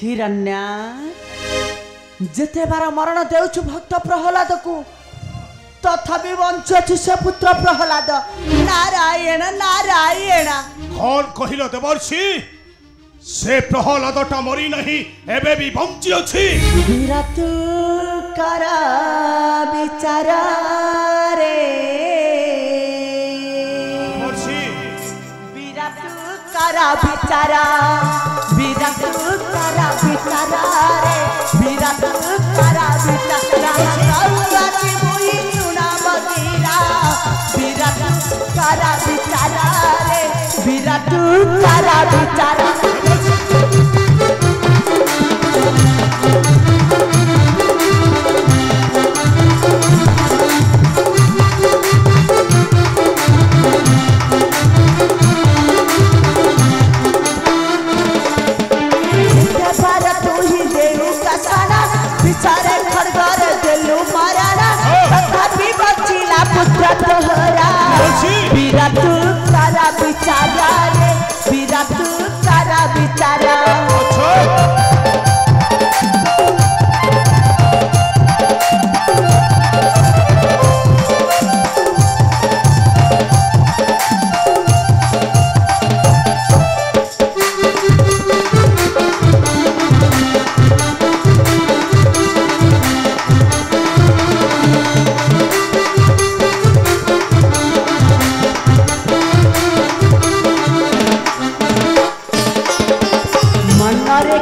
हिरण्या जेते बार मरण देउछु भक्त प्रहलाद को तथापि बंचुछि से पुत्र प्रहलाद। नारायण नारायण कौन कहिलो देवर्षि से प्रहलादटा मरी नहीं एबे भी बंची अछि। विराट करा विचार रे देवर्षि विराट करा विचार विराट करा विचार रे विराट करा विचार मुई चुना बगीरा विराट करा विचार रे विराट करा विचार। विराट करा विचार रे विराट करा विचार।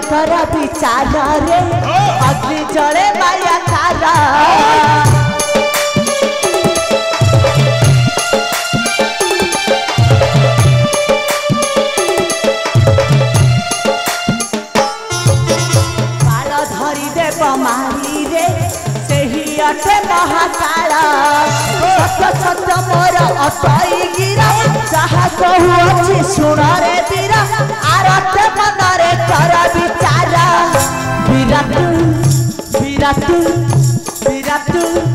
करा विचार रे अग्नि जले माया तारा काल धरी देव मारी रे सेही अटे महाकाल सत्य सत्य मोर अटई गिरा जहा कहू अछि सुन रे वीरा आरते मनरे कर विचार। विराट विराट विराट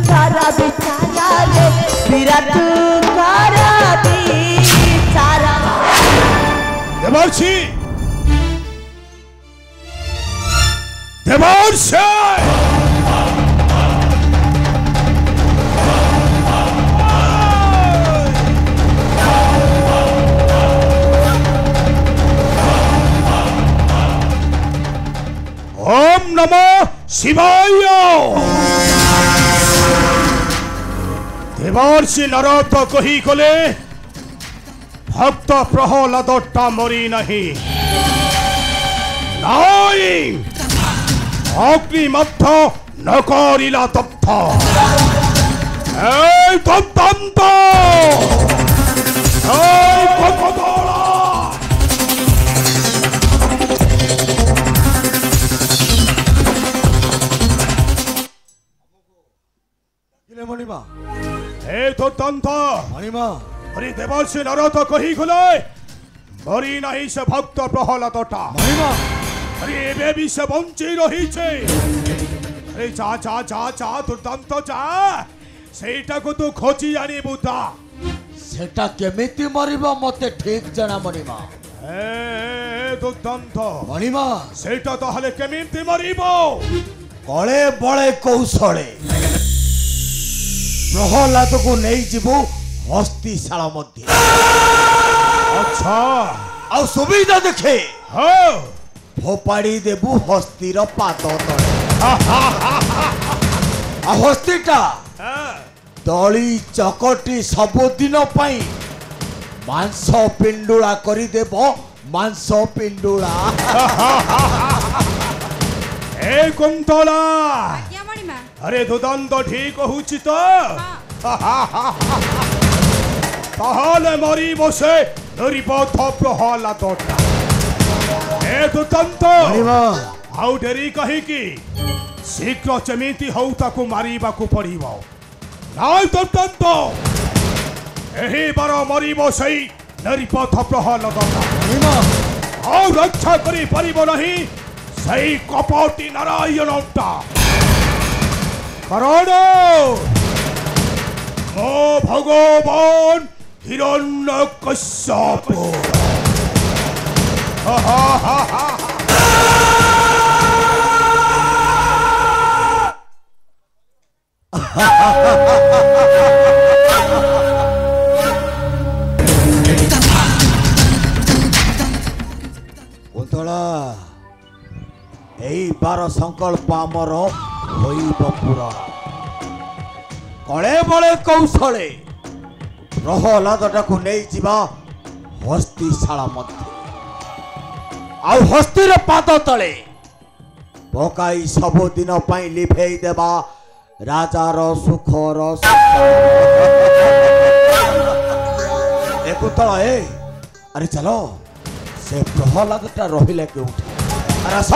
कर विचार रे विराट कर विचार। देवर्षि देवर्षि ओम नमो शिवाय। देवर्षि नरद कही गले भक्त प्रहलादटा मरी नहीं नाई अग्नि मध्य न करिला दत्त ए दत्तांत ए भगवान मणिमा ए दत्तांत मणिमा अरे देवर्षि नरद कही गले मरी नहीं से भक्त प्रहलादटा मणिमा अरे एबे भी से बंची रही छे। अरे जा जा जा जा दुर्दांत जा सेटा को तू खोजी आनी बुता सेटा केमिति मरिबा मते ठीक जना मणिमा। ए दुर्दांत मणिमा सेटा ताहले केमिति मरिबो कळे बळे कौशळे प्रहलाद को नहीं जीवो हस्तिशाला मध्य। अच्छा आ सुविधा देखे हाँ फोपाड़ी देबू हस्तिर पाद तले आ हस्तिटा दली चकटी सबुदिन पाई मांस पिंडुला करी देब मांस पिंडुला। ए कुंतला आज्ञा मणिमा अरे दुदांत ठीक होउछि तो ताहले मरी बसे नरिपथ प्रहलादटा ए दुदांत मणिमा आउ डेरी कही की शीघ्र चेमिति हौ ताकू मारिबाकू पड़िबो नाय दुदांत एही बार मरिबो सही नरिपथ प्रहलादटा मणिमा आउ रक्षा करी परिबो नहीं सही कपटी नारायणटा कारण ओ भगवान हिरण्यकश्यप କୁନ୍ତଳା ଏଇ ବାର ସଂକଳ୍ପ ଆମର ହୋଇବ ପୂରଣ। କଳେ ବଳେ କୌଶଳେ ପ୍ରହ୍ଲାଦଟାକୁ ନେଇଯିବା ହସ୍ତିଶାଳା ମଧ୍ୟ, ଆଉ ହସ୍ତିର ପାଦ ତଳେ ପକାଇ ସବୁଦିନ ପାଇଁ ଲିଭେଇ ଦେବା ରାଜାର ସୁଖର କୁନ୍ତଳ ଆରେ ଚାଲ ସେ ପ୍ରହ୍ଲାଦଟା ରହିଲେ କେଉଁଠି? ଆରେ ଆସ।